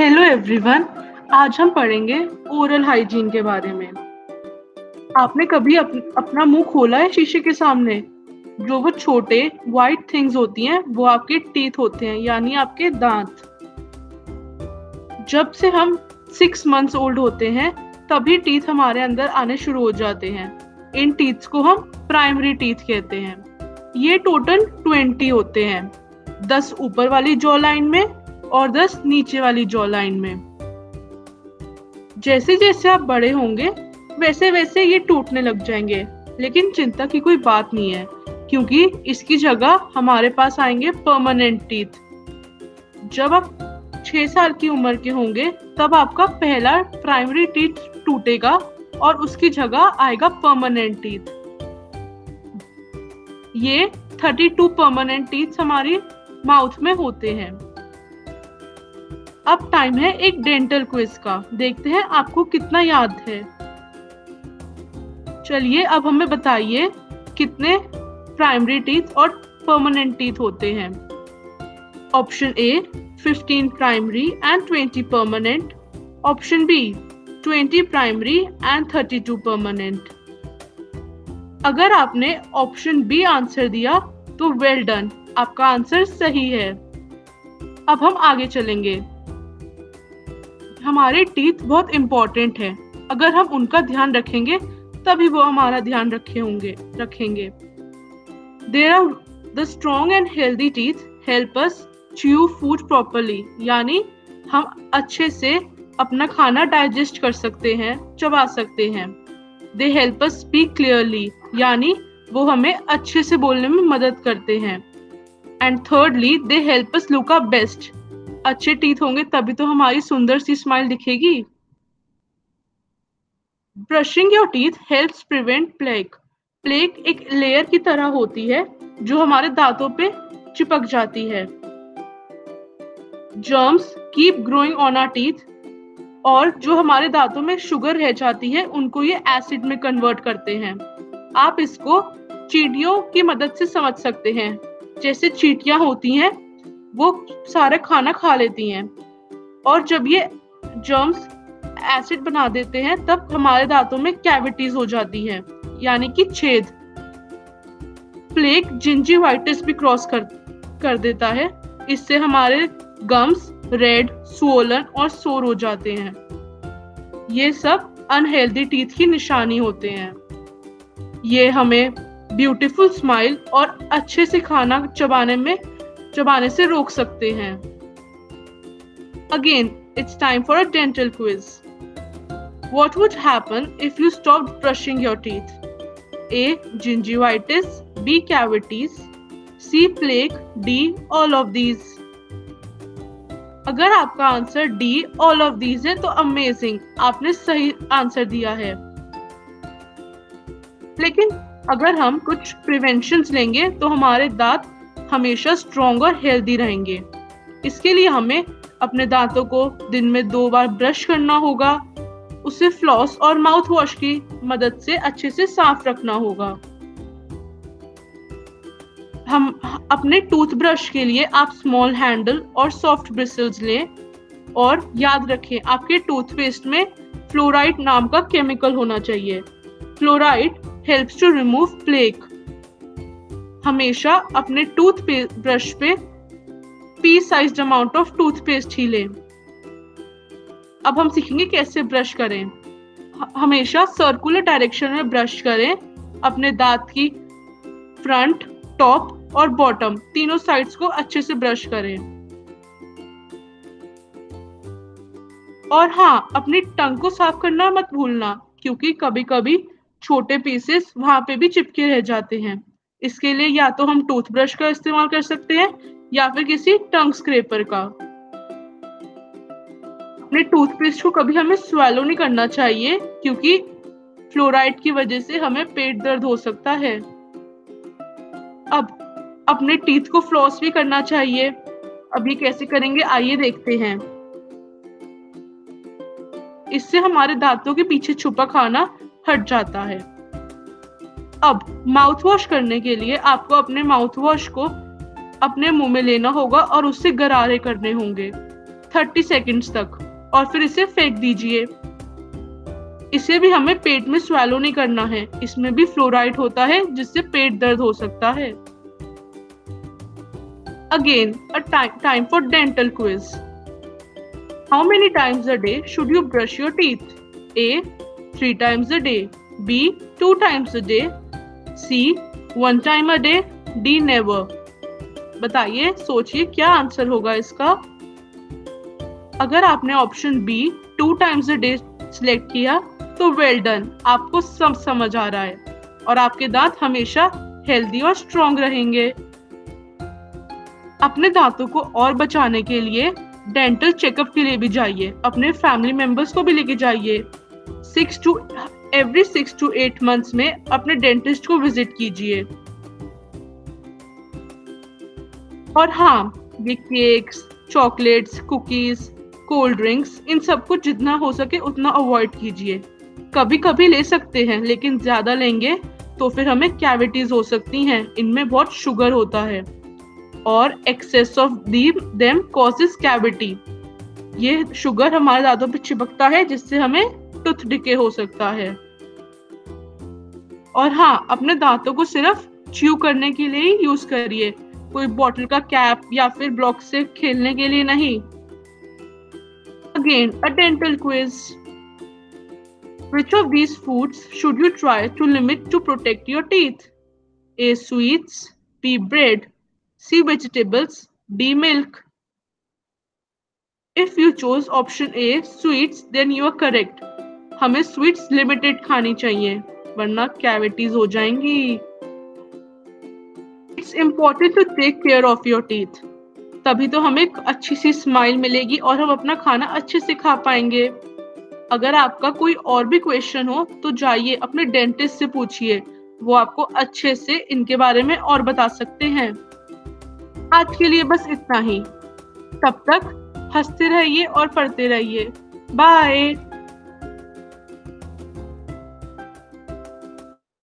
Hello everyone. आज हम पढ़ेंगे ओरल हाइजीन के बारे में। आपने कभी अपना मुंह खोला है शीशे के सामने? जो वो छोटे वाइट थिंग्स होती हैं वो आपके टीथ होते हैं, यानी आपके दांत। जब से हम 6 मंथ्स ओल्ड होते हैं तभी टीथ हमारे अंदर आने शुरू हो जाते हैं। इन टीथ्स को हम प्राइमरी टीथ कहते हैं। ये टोटल 20 होते हैं, 10 ऊपर वाली जॉ लाइन में और 10 नीचे वाली जॉ लाइन में। जैसे जैसे आप बड़े होंगे वैसे वैसे ये टूटने लग जाएंगे, लेकिन चिंता की कोई बात नहीं है क्योंकि इसकी जगह हमारे पास आएंगे परमानेंट टीथ। जब आप 6 साल की उम्र के होंगे तब आपका पहला प्राइमरी टीथ टूटेगा और उसकी जगह आएगा परमानेंट टीथ। ये 32 परमानेंट टीथ हमारी माउथ में होते हैं। अब टाइम है एक डेंटल क्विज का। देखते हैं आपको कितना याद है। चलिए अब हमें बताइए कितने प्राइमरी टीथ और परमानेंट टीथ होते हैं। Option A 15 primary and 20 permanent. Option B 20 primary and 32 permanent. अगर आपने ऑप्शन बी आंसर दिया तो वेल डन, आपका आंसर सही है। अब हम आगे चलेंगे। हमारे टीथ बहुत इंपॉर्टेंट है, अगर हम उनका ध्यान रखेंगे तभी वो हमारा ध्यान रखेंगे। There are the strong and healthy teeth help us chew food properly, यानी हम अच्छे से अपना खाना डाइजेस्ट कर सकते हैं, चबा सकते हैं। They help us speak clearly, यानी वो हमें अच्छे से बोलने में मदद करते हैं। And thirdly, they help us look our best. अच्छे टीथ होंगे तभी तो हमारी सुंदर सी स्माइल दिखेगी। Brushing your teeth helps prevent plaque. Plaque एक लेयर की तरह होती है जो हमारे दांतों पे चिपक जाती है। Germs keep growing on our teeth, और जो हमारे दांतों में शुगर रह जाती है उनको ये एसिड में कन्वर्ट करते हैं। आप इसको चींटियों की मदद से समझ सकते हैं। जैसे चींटियां होती हैं वो सारा खाना खा लेती हैं और जब ये जर्म्स एसिड बना देते हैं तब हमारे दांतों में कैविटीज हो जाती हैं, यानी कि छेद। प्लेक जिंजिवाइटिस भी क्रॉस कर देता है। इससे हमारे गम्स रेड, स्वोलन और सोर हो जाते हैं। ये सब अनहेल्दी टीथ की निशानी होते हैं। ये हमें ब्यूटीफुल स्माइल और अच्छे से खाना चबाने से रोक सकते हैं। Again, it's time for a dental quiz. What would happen if you stopped brushing your teeth? A. Gingivitis. B. Cavities. C. Plaque. D. All of these. अगर आपका answer D all of these है तो amazing, आपने सही answer दिया है। लेकिन अगर हम कुछ प्रिवेंशंस लेंगे तो हमारे दांत हमेशा स्ट्रॉन्ग और हेल्दी रहेंगे। इसके लिए हमें अपने दांतों को दिन में 2 बार ब्रश करना होगा, उसे फ्लॉस और माउथ वॉश की मदद से अच्छे से साफ रखना होगा। हम अपने टूथब्रश के लिए आप स्मॉल हैंडल और सॉफ्ट ब्रिसल्स लें, और याद रखें आपके टूथपेस्ट में फ्लोराइड नाम का केमिकल होना चाहिए। Fluoride helps to remove plaque. हमेशा अपने टूथब्रश पे pea sized amount of toothpaste ही लें। अब हम सीखेंगे कैसे ब्रश करें। हमेशा सर्कुलर डायरेक्शन में ब्रश करें। अपने दांत की फ्रंट, टॉप और बॉटम तीनों साइड्स को अच्छे से ब्रश करें। और हाँ, अपनी टंग को साफ करना मत भूलना, क्योंकि कभी कभी छोटे पीसेस वहां पे भी चिपके रह जाते हैं। इसके लिए या तो हम टूथब्रश का इस्तेमाल कर सकते हैं या फिर किसी टंग स्क्रैपर का। अपने टूथपेस्ट को कभी हमें स्वेलो नहीं करना चाहिए, क्योंकि फ्लोराइड की वजह से हमें पेट दर्द हो सकता है। अब अपने टीथ को फ्लॉस भी करना चाहिए। अब ये कैसे करेंगे आइए देखते हैं। इससे हमारे दांतों के पीछे छुपा खाना हट जाता है। अब माउथ वॉश करने के लिए आपको अपने माउथ वॉश को अपने मुंह में लेना होगा और उससे गरारे करने होंगे। 30 सेकंड्स तक और फिर इसे फेंक दीजिए। इसे भी हमें पेट में स्वैलो नहीं करना है, इसमें भी फ्लोराइड होता है जिससे पेट दर्द हो सकता है। Again a time for dental quiz. How many times a day should you brush your teeth? A 3 times a day, B 2 times a day, C 1 time a day, D never। बताइए, सोचिए क्या आंसर होगा इसका। अगर आपने option B 2 times a day select किया तो well done, आपको सब समझ आ रहा है और आपके दांत हमेशा हेल्दी और स्ट्रॉन्ग रहेंगे। अपने दांतों को और बचाने के लिए डेंटल चेकअप के लिए भी जाइए, अपने फैमिली मेंबर्स को भी लेके जाइए। एवरी 6 to 8 months में अपने डेंटिस्ट को विजिट कीजिए। और हाँ, ये cakes, chocolates, cookies, cold drinks, इन सब को जितना हो सके उतना अवॉइड कीजिए। कभी कभी ले सकते हैं, लेकिन ज्यादा लेंगे तो फिर हमें कैविटीज हो सकती हैं, इनमें बहुत शुगर होता है और excess of them causes cavity. ये शुगर हमारे दांतों पे चिपकता है जिससे हमें टूथ डिके हो सकता है। और हाँ, अपने दांतों को सिर्फ च्यू करने के लिए ही यूज करिए, कोई बॉटल का कैप या फिर ब्लॉक से खेलने के लिए नहीं। Again a dental quiz. Which of these foods should you try to limit to protect your teeth? A sweets, B bread, C vegetables, D milk। If you chose option A sweets, then you are correct। हमें sweets limited खानी चाहिए वरना cavities हो जाएंगी। It's important to take care of your teeth, तभी तो हमें अच्छी सी स्माइल मिलेगी और हम अपना खाना अच्छे से खा पाएंगे। अगर आपका कोई और भी क्वेश्चन हो तो जाइए अपने डेंटिस्ट से पूछिए, वो आपको अच्छे से इनके बारे में और बता सकते हैं। आज के लिए बस इतना ही, तब तक हंसते रहिए और पढ़ते रहिए। बाय।